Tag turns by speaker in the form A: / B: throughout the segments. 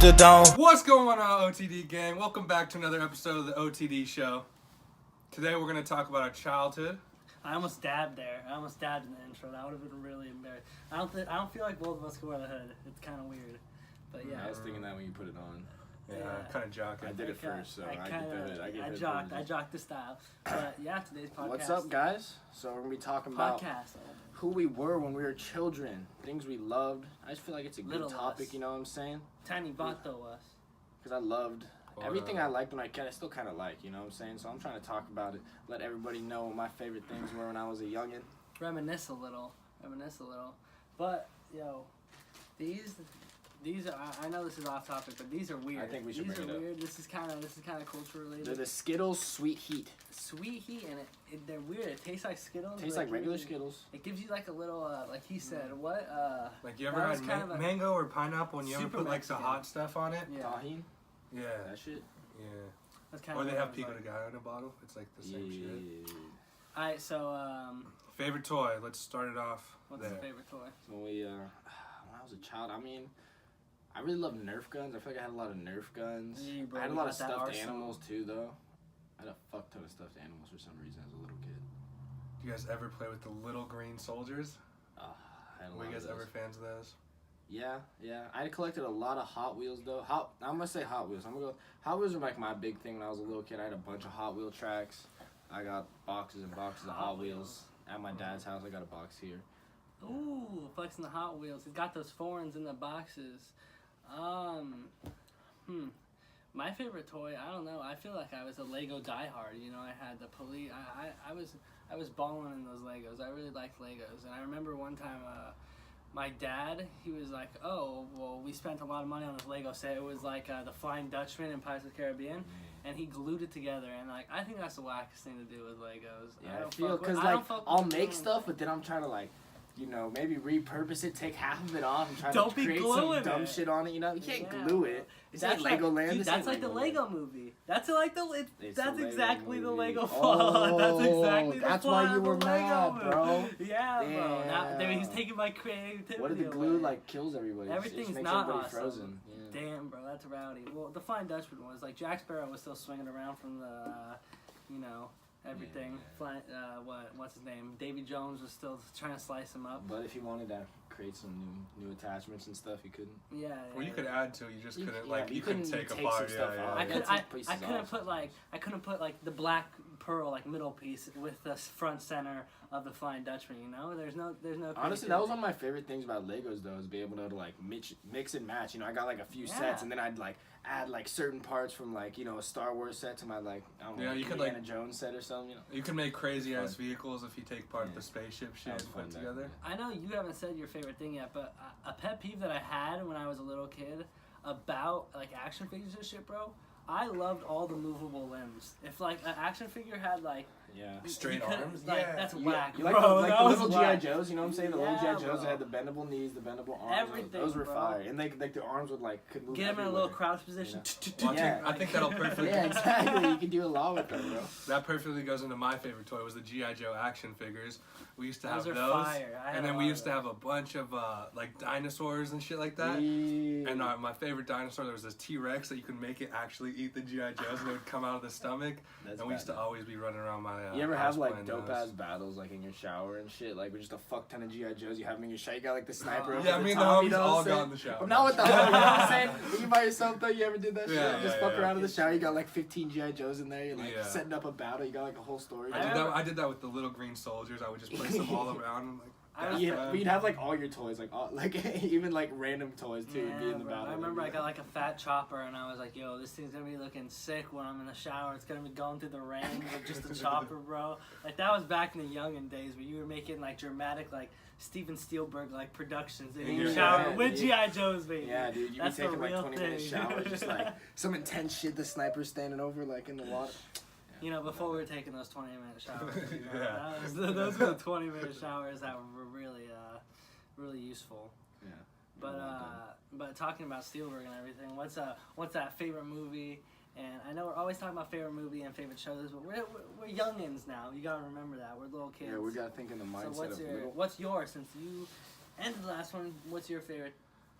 A: you don't.
B: What's going on, OTD gang? Welcome back to another episode of the OTD show. Today we're going to talk about our childhood.
C: I almost dabbed there. I almost dabbed in the intro. That would have been really embarrassing. I don't feel like both of us could wear the hood. It's kind of weird. But yeah.
D: I was thinking that when you put it on.
B: Yeah, kind of jockey.
D: I did it first, so I get the hood.
C: I jocked the style. But yeah, today's podcast.
D: What's up, guys? So we're gonna be talking about
C: Podcast.
D: who we were when we were children, things we loved. I just feel like it's a good
C: Little
D: topic.
C: us.
D: You know what I'm saying?
C: Tiny vato us.
D: Because I loved everything I liked when I kid. I still kind of like. You know what I'm saying? So I'm trying to talk about it. Let everybody know what my favorite things were when I was a youngin.
C: Reminisce a little. But yo, these are. I know this is off topic, but these are weird.
D: I think we should bring it up.
C: These are weird. This is kind of culture related.
D: They're the Skittles Sweet Heat.
C: Sweet heat, and they're weird. It tastes like Skittles.
D: Tastes like regular Skittles.
C: It gives you like a little, like he said, what?
B: Like you ever had mango or pineapple and you ever put like the hot stuff on it?
C: Yeah.
D: Tahini.
B: Yeah.
D: That shit.
B: Yeah.
C: That's kind
B: Or
C: of
B: they have pico de gallo in a bottle. It's like the same shit.
C: Alright, so
B: Favorite toy. Let's start it off
C: what's
B: there.
C: your favorite toy?
D: So when I was a child, I mean, I really loved Nerf guns. I feel like I had a lot of Nerf guns.
C: Yeah, bro,
D: I had a
C: we
D: lot
C: got
D: of
C: that
D: stuffed
C: arsenal.
D: animals too, though. I had a fuck ton of stuffed animals for some reason as a little kid.
B: You guys ever play with the little green soldiers?
D: I had a lot
B: Were you guys
D: of those.
B: ever fans of those?
D: Yeah. I collected a lot of Hot Wheels though. I'm gonna say Hot Wheels. Hot Wheels were like my big thing when I was a little kid. I had a bunch of Hot Wheel tracks. I got boxes and boxes of Hot Wheels at my dad's house. I got a box here.
C: Ooh, flexing the Hot Wheels. He's got those foreigns in the boxes. My favorite toy, I don't know. I feel like I was a Lego diehard. You know, I had the police. I was balling in those Legos. I really liked Legos, and I remember one time, my dad, he was like, "Oh, well, we spent a lot of money on this Lego set. It was like the Flying Dutchman in Pirates of the Caribbean." And he glued it together, and like I think that's the wackest thing to do with Legos.
D: Yeah, I feel because like I'll make stuff, but then I'm trying to like, you know, maybe repurpose it, take half of it off, and try to create some dumb shit on it. You know, you can't glue it. It's like Legoland.
C: Dude, that's like the Lego movie. That's like the. That's exactly the Lego
D: plot.
C: That's exactly the
D: that's
C: plot
D: why you were
C: of the
D: mad,
C: Lego
D: bro.
C: movie. Yeah, bro. Now, he's taking my creativity.
D: What if the glue like kills everybody?
C: Everything's
D: it just makes
C: not
D: everybody
C: awesome.
D: frozen. Yeah.
C: Damn, bro, that's rowdy. Well, the Flying Dutchman was like Jack Sparrow was still swinging around from the, everything.
D: Yeah.
C: What's his name? Davy Jones was still trying to slice him up.
D: But if you wanted to create some new attachments and stuff, you couldn't.
C: Yeah.
B: Well, you could add to. You just couldn't
D: you
B: couldn't take apart.
D: Some stuff out.
C: I couldn't put like the black pearl like middle piece with the front center of the Flying Dutchman. You know, there's no.
D: Honestly, that was one of my favorite things about Legos though, is be able to like mix and match. You know, I got like a few sets, and then I'd like add like certain parts from like a Star Wars set to my like I don't know,
B: you could
D: Indiana
B: like
D: Jones set or something. You know,
B: you can make crazy ass vehicles if you take part of the spaceship shit and put it together.
C: I know you haven't said your favorite thing yet, but a pet peeve that I had when I was a little kid about like action figures and shit, bro. I loved all the movable limbs. If like an action figure had like
B: straight arms,
C: that's whack.
D: You
C: bro.
D: like the little GI Joes, you know what I'm saying? The little GI Joes that had the bendable knees, the bendable arms.
C: Everything,
D: those were
C: bro.
D: fire, and like the arms would like could move.
C: Get them in a little crouch position.
B: You know? I think that'll perfectly.
D: Yeah, exactly. You can do a lot with them, bro.
B: That perfectly goes into my favorite toy was the GI Joe action figures. We used to have those,
C: fire.
B: and then we used to have a bunch of like dinosaurs and shit like that.
D: Yeah.
B: And my favorite dinosaur, there was this T-Rex that you could make it actually eat the GI Joes, and it would come out of the stomach.
D: That's
B: and we used to always be running around my.
D: You ever have like
B: playing
D: dope
B: those.
D: ass battles like in your shower and shit, like with just a fuck ton of GI Joes? You have them in your shower. You got like the sniper.
B: Yeah, me and the homies all got in the shower.
D: I'm not with the homies. You know what I'm saying? When you by yourself though, you ever did that shit?
B: Yeah,
D: Just fuck around in the shower. You got like 15 GI Joes in there. You're like setting up a battle. You got like a whole story.
B: I did that with the little green soldiers. I would just place them all around. And,
D: but you'd have like all your toys, like even like random toys too, would be in the battle.
C: I remember I got like a fat chopper, and I was like, "Yo, this thing's gonna be looking sick when I'm in the shower. It's gonna be going through the rain with just a chopper, bro." Like that was back in the youngin' days where you were making like dramatic like Steven Spielberg like productions in your shower with GI Joes, baby.
D: Yeah, dude, you'd be taking like 20-minute showers, just like some intense shit. The sniper's standing over like in the water.
C: You know, before we were taking those 20-minute showers, you know, those were the 20-minute showers that were really, really useful.
D: Yeah.
C: But talking about Spielberg and everything, what's that favorite movie? And I know we're always talking about favorite movie and favorite shows, but we're youngins now. You gotta remember that we're little kids.
D: Yeah, we gotta think in the mindset
C: so
D: of little.
C: what's yours? Since you ended the last one, what's your favorite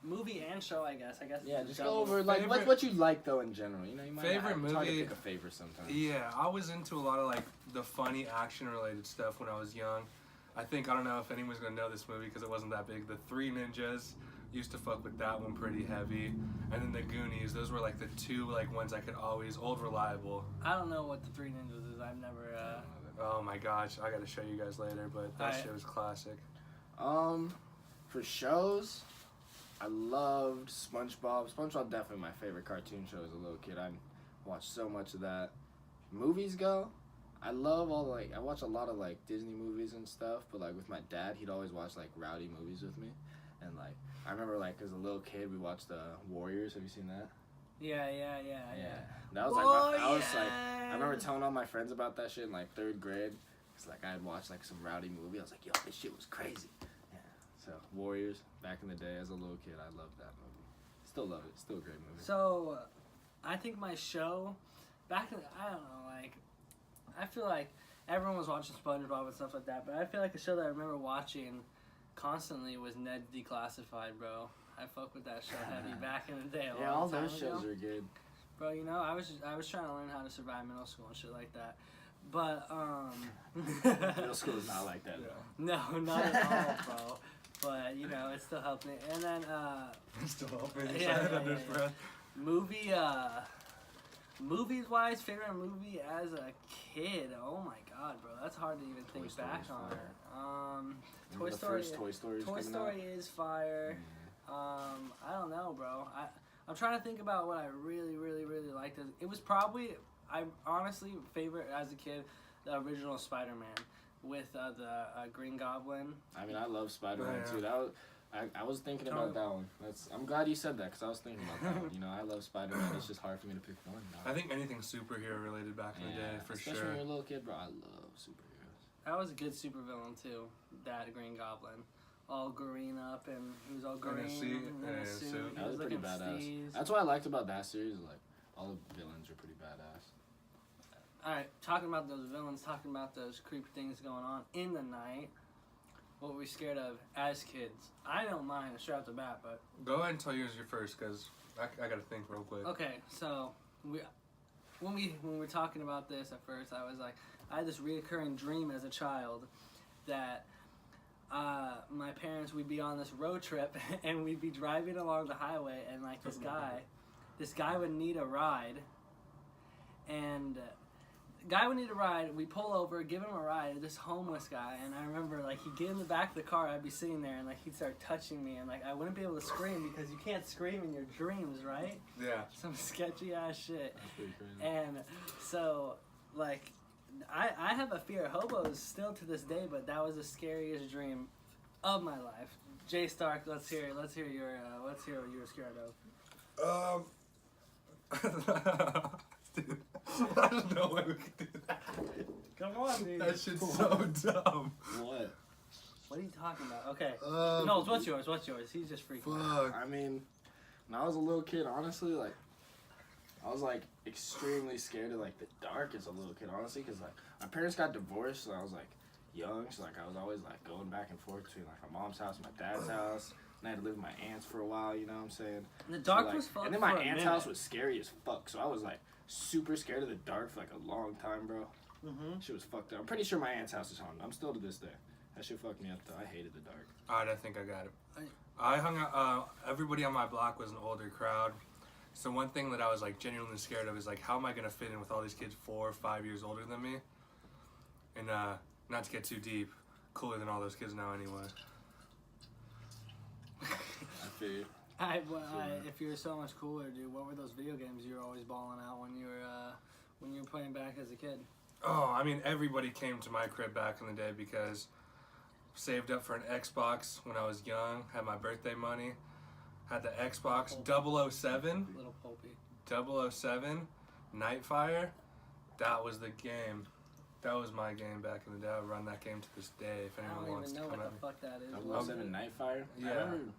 C: movie and show, I guess.
D: Yeah,
C: it's
D: just
C: a
D: go
C: double.
D: over like
B: Favorite-
D: what you like though in general. You know, you might
B: Favorite
D: it's hard to
B: movie-
D: pick a favorite sometimes.
B: Yeah, I was into a lot of like the funny action related stuff when I was young. I don't know if anyone's gonna know this movie because it wasn't that big. The Three Ninjas, used to fuck with that one pretty heavy, and then the Goonies. Those were like the two like ones I could always old reliable.
C: I don't know what the Three Ninjas is. I've never.
B: Oh my gosh, I gotta show you guys later, but that
C: Alright.
B: shit was classic.
D: For shows, I loved SpongeBob. SpongeBob definitely my favorite cartoon show as a little kid. I watched so much of that. Movies go, I love all I watch a lot of like Disney movies and stuff, but like with my dad, he'd always watch like rowdy movies with me. And like I remember like as a little kid we watched Warriors. Have you seen that?
C: Yeah.
D: That was like I remember telling all my friends about that shit in like 3rd grade. Cause like I had watched like some rowdy movie. I was like, yo, this shit was crazy. Yeah. So Warriors, back in the day as a little kid, I loved that movie. Still love it. Still a great movie.
C: So, I think my show, I don't know, like, I feel like everyone was watching SpongeBob and stuff like that, but I feel like a show that I remember watching constantly was Ned Declassified, bro. I fuck with that show heavy back in the day.
D: Yeah, all
C: time
D: those shows
C: ago.
D: are good.
C: Bro, you know, I was trying to learn how to survive middle school and shit like that. But,
D: Middle school is not like that though.
C: no, not at all, bro. But, you know, it still helped me. And then,
B: Still helping.
C: Yeah. Movies-wise, favorite movie as a kid. Oh my god, bro, that's hard to even think back on.
D: Remember the first Toy Story.
C: Toy Story is fire. I don't know, bro. I'm trying to think about what I really, really, really liked. It was probably, I honestly favorite as a kid, the original Spider-Man with the Green Goblin.
D: I mean, I love Spider-Man
B: Yeah.
D: too. That was, I was thinking about that one. I'm glad you said that because I was thinking about that one. You know, I love Spider-Man. It's just hard for me to pick one.
B: I think anything superhero related back in the day, for
D: especially
B: sure.
D: when you're a little kid, bro. I love superheroes.
C: That was a good supervillain too. That Green Goblin, all green up, and he was all green
B: In a suit,
C: in a suit. He
D: That was pretty
C: looking
D: badass.
C: steez.
D: That's what I liked about that series. Like all the villains are pretty badass.
C: All right, talking about those villains, talking about those creepy things going on in the night. What were we scared of as kids? I don't mind straight off the bat, but
B: Go ahead and tell yours your first, because I gotta think real quick.
C: okay. So when we were talking about this at first, I was like, I had this reoccurring dream as a child that my parents, we'd be on this road trip and we'd be driving along the highway, and like this guy would need a ride, and guy would need a ride. We pull over, give him a ride. This homeless guy, and I remember like he'd get in the back of the car. I'd be sitting there, and like he'd start touching me, and like I wouldn't be able to scream because you can't scream in your dreams, right?
B: Yeah.
C: Some sketchy ass shit.
D: That's pretty crazy.
C: And so like I have a fear of hobos still to this day, but that was the scariest dream of my life. Jay Stark, let's hear what you were scared of.
B: Dude, there's no way we could do that.
C: Come on, dude.
B: That shit's so dumb.
D: What?
C: What are you talking about? Okay. No, what's yours? He's just freaking out.
B: Fuck.
D: I mean, when I was a little kid, honestly, like, I was, like, extremely scared of, like, the dark as a little kid, honestly, because, like, my parents got divorced, so I was, like, young, so, like, I was always, like, going back and forth between, like, my mom's house and my dad's house, and I had to live with my aunts for a while, you know what I'm saying?
C: The dark
D: So, like,
C: was fun.
D: and then my
C: for a
D: aunt's
C: minute.
D: house was scary as fuck, so I was, like, super scared of the dark for, like, a long time, bro.
C: Mm-hmm.
D: Shit was fucked up. I'm pretty sure my aunt's house is haunted. I'm still to this day. That shit fucked me up, though. I hated the dark.
B: Alright, I think I got it. I hung out, everybody on my block was an older crowd. So one thing that I was like genuinely scared of is like, how am I gonna fit in with all these kids 4 or 5 years older than me? And not to get too deep, cooler than all those kids now anyway.
D: I feel you.
C: If you were so much cooler, dude, what were those video games you were always balling out when you were playing back as a kid?
B: Oh, I mean, everybody came to my crib back in the day because saved up for an Xbox when I was young, had my birthday money, had the Xbox 007,
C: Little Popey.
B: 007, Nightfire. That was the game. That was my game back in the day. I would run that game to this day if
C: I
B: anyone
C: don't
B: wants
C: even
B: to
C: know
B: come
C: what
B: at me.
C: the fuck that is.
D: 007 Nightfire?
B: Yeah.
D: I remember,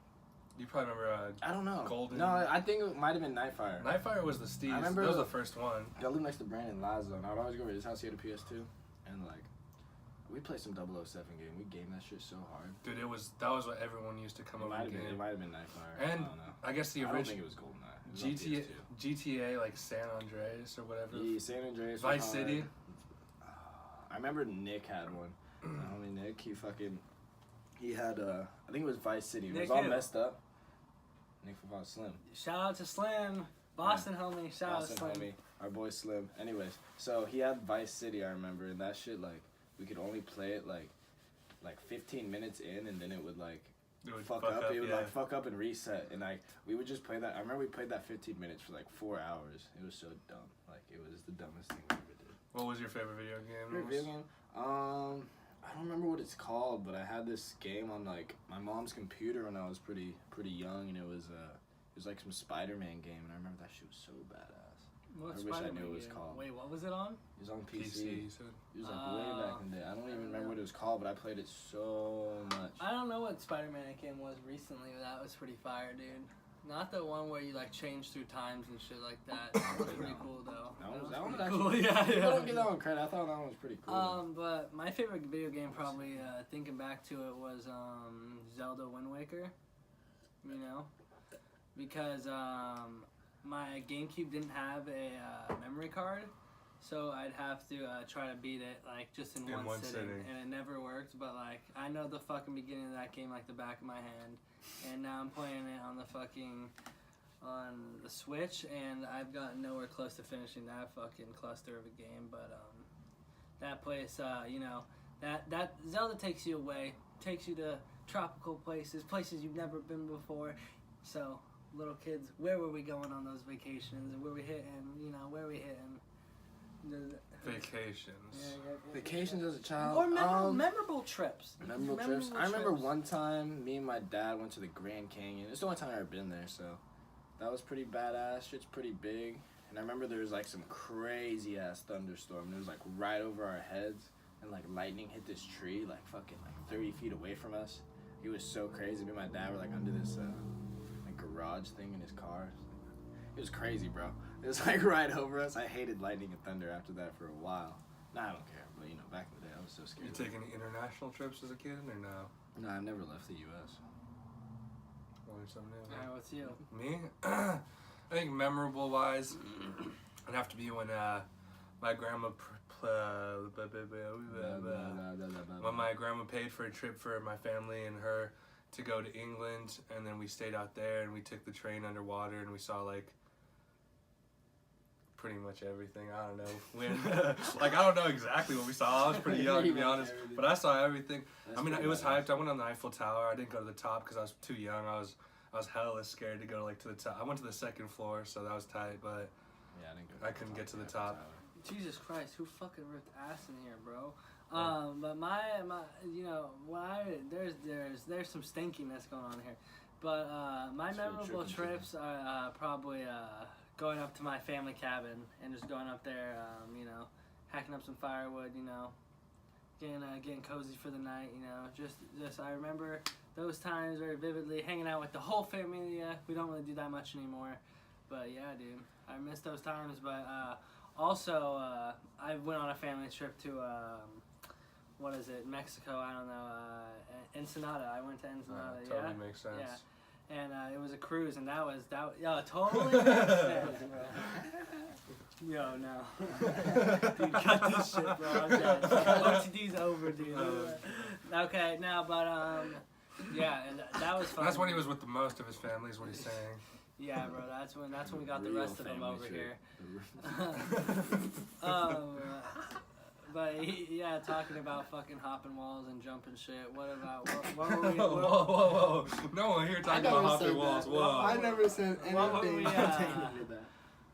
B: You probably remember
D: I don't know.
B: Golden.
D: No, I think it might have been Nightfire.
B: Nightfire was the Steez.
D: I remember
B: That was the first one.
D: I lived next to Brandon Lazo, and I would always go over to his house. He had a PS2, and like, We played some 007 game. We gamed that shit so hard.
B: Dude, that was what everyone used to come up with.
D: It might have been Nightfire.
B: And
D: I don't know.
B: I guess the
D: I don't
B: original
D: think it was GoldenEye.
B: GTA like San Andreas or whatever.
D: Yeah, San Andreas.
B: Vice City.
D: I remember Nick had one. My homie Nick, he had I think it was Vice City. It was all messed up. Nick Football Slim.
C: Shout out to Slim. Boston homie. Shout out to Slim.
D: Homie. Our boy Slim. Anyways, so he had Vice City, I remember, and that shit, like, we could only play it like 15 minutes in, and then it would fuck up. It would like fuck up and reset, and like we would just play that. I remember we played that 15 minutes for like 4 hours. It was so dumb. Like, it was the dumbest thing we ever did.
B: What was your favorite video game?
D: I don't remember what it's called, but I had this game on like my mom's computer when I was pretty young, and it was like some Spider-Man game, and I remember that shit was so badass.
C: What
D: I wish I knew what it was called.
C: Wait, what was it on?
D: It was on PC.
B: You said?
D: It was like way back in the day. I don't even remember what it was called, but I played it so much.
C: I don't know what Spider-Man game was recently, but that was pretty fire, dude. Not the one where you like change through times and shit like that. That was pretty cool though.
D: That one was
C: cool.
D: actually.
C: Yeah.
D: I don't give that one credit. I thought that one was pretty cool.
C: But my favorite video game, probably thinking back to it, was Zelda Wind Waker. You know, because my GameCube didn't have a memory card, so I'd have to try to beat it like just in one sitting, and it never worked. But like, I know the fucking beginning of that game like the back of my hand, and now I'm playing it on the Switch, and I've gotten nowhere close to finishing that fucking cluster of a game. But that place, you know, that Zelda takes you away, takes you to tropical places you've never been before. So, little kids, where were we going on those vacations? And where we hitting?
B: Vacations.
C: Yeah.
D: Vacations as a child.
C: Or memorable trips.
D: Memorable trips. I remember one time me and my dad went to the Grand Canyon. It's the only time I've ever been there, so that was pretty badass. Shit's pretty big. And I remember there was like some crazy ass thunderstorm. It was like right over our heads, and like lightning hit this tree like fucking like 30 feet away from us. It was so crazy. Me and my dad were like under this like garage thing in his car. It was crazy, bro. It was like right over us. I hated lightning and thunder after that for a while. Nah, I don't care. But you know, back in the day, I was so scared.
B: You take any international trips as a kid or no?
D: No, I've never left the U.S.
B: Learn something new.
C: Alright, what's you?
B: Me? I think memorable wise, it'd have to be when my grandma when my grandma paid for a trip for my family and her to go to England, and then we stayed out there and we took the train underwater and we saw like pretty much everything. I don't know. Like, I don't know exactly what we saw. I was pretty young, to be honest, but I saw everything. I mean, it was hyped. I went on the Eiffel Tower. I didn't go to the top because I was too young. I was hella scared to go like to the top. I went to the second floor, so that was tight, but
D: yeah, I
B: couldn't get to the top.
C: Jesus Christ, who fucking ripped ass in here, bro? But my you know, there's some stinkiness going on here. But my memorable trips are probably going up to my family cabin and just going up there, you know, hacking up some firewood, you know, getting cozy for the night, you know. Just I remember those times very vividly, hanging out with the whole family. We don't really do that much anymore, but yeah, dude, I miss those times. But also, I went on a family trip to what is it, Mexico? I don't know, Ensenada. I went to Ensenada.
B: Totally makes sense.
C: Yeah. And it was a cruise, and that totally makes sense, bro. Yo, no. Dude, cut this shit, bro. I'm dead. OTD's over, dude. Okay, now, but, yeah, and that was fun.
B: That's when he was with the most of his family, is what he's saying.
C: Yeah, bro, that's when we got the rest of them over here. But yeah, talking about fucking hopping walls and jumping shit. What were we?
B: Whoa. No one here talking about hopping walls. Whoa.
D: I never said anything.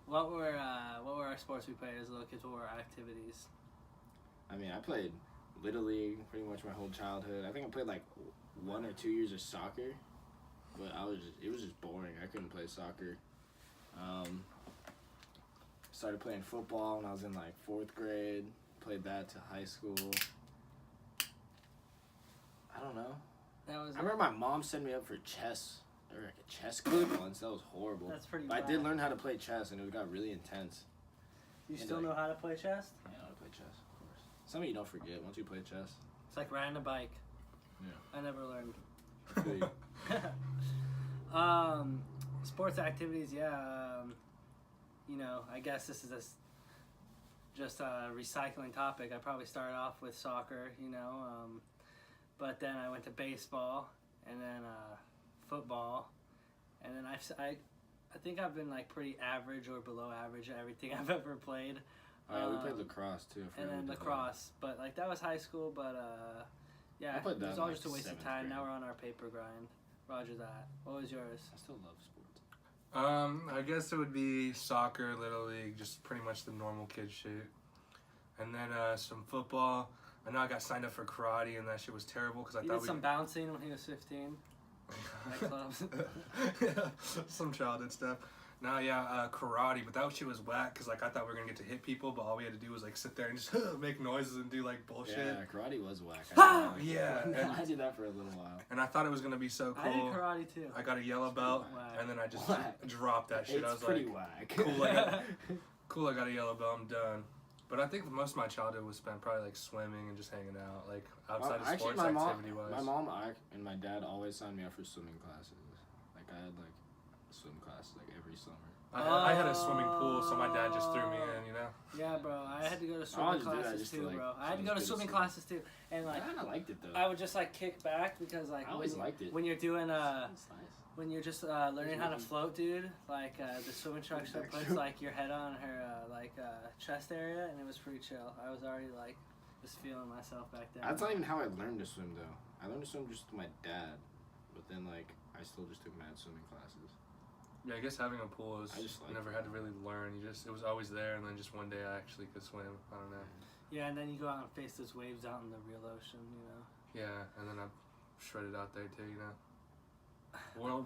C: What were our sports we played as little kids? What were our activities?
D: I mean, I played Little League pretty much my whole childhood. I think I played like 1 or 2 years of soccer, but it was just boring. I couldn't play soccer. Started playing football when I was in like 4th grade. Played that to high school. I don't know. I remember my mom set me up for chess, or like a chess club once. That was horrible.
C: That's pretty
D: But
C: bad.
D: I did learn how to play chess, and it got really intense.
C: You still know how to play chess?
D: Yeah, I know how to play chess, of course. Something you don't forget once you play chess.
C: It's like riding a bike.
D: Yeah.
C: I never learned.
D: I feel you.
C: Sports activities, yeah. You know, I guess this is just a recycling topic. I probably started off with soccer, you know, but then I went to baseball and then football, and then I think I've been like pretty average or below average at everything I've ever played.
D: We played lacrosse too.
C: And then lacrosse, but like that was high school, but yeah, it was all just a waste of time. Now we're on our paper grind. Roger that. What was yours?
D: I still love sports.
B: I guess it would be soccer, Little League, just pretty much the normal kid shit. And then some football. I know I got signed up for karate, and that shit was terrible because I
C: You
B: thought
C: did some bouncing when he was 15. Nightclubs.
B: Yeah, some childhood stuff. No, yeah, karate, but that shit was whack because like I thought we were gonna get to hit people, but all we had to do was like sit there and just make noises and do like bullshit.
D: Yeah, karate was whack.
B: Yeah,
D: I did that for a little while.
B: And I thought it was gonna be so cool.
C: I did karate too.
B: I got a yellow belt, and then I just dropped that shit.
D: It's
B: I was
D: pretty
B: like,
D: whack.
B: cool, I got a yellow belt, I'm done. But I think most of my childhood was spent probably like swimming and just hanging out, like outside of sports activity-wise.
D: My mom and my dad always signed me up for swimming classes. Like I had like swim classes like every summer.
B: I had a swimming pool, so my dad just threw me in, you know?
C: Yeah, bro. I had to go to swimming classes too, bro. I had to go to swimming classes too. And like,
D: I liked it though.
C: I would just like kick back because like
D: I always liked it.
C: When you're doing
D: It's nice.
C: when you're just learning how to float, dude, like the swim instructor puts like your head on her chest area, and it was pretty chill. I was already like just feeling myself back there.
D: That's not even how I learned to swim though. I learned to swim just with my dad, but then like I still just took mad swimming classes.
B: Yeah, I guess having a pool is,
D: I
B: never had to really learn. It was always there, and then just one day I actually could swim. I don't know.
C: Yeah, and then you go out and face those waves out in the real ocean, you know?
B: Yeah, and then I'm shredded out there too, you know?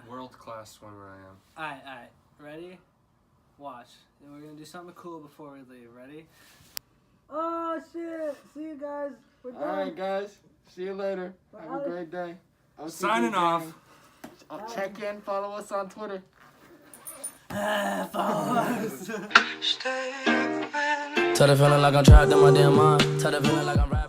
B: World class swimmer I am.
C: Alright. Ready? Watch. And we're gonna do something cool before we leave. Ready? Oh shit! See you guys. We're done.
D: Alright guys, see you later. Have a great day.
B: Signing off.
D: I'll check in, follow us on Twitter.
C: Follow us.
A: Tell the feeling like I'm trapped in my damn mind. Tell the feeling like I'm rapping.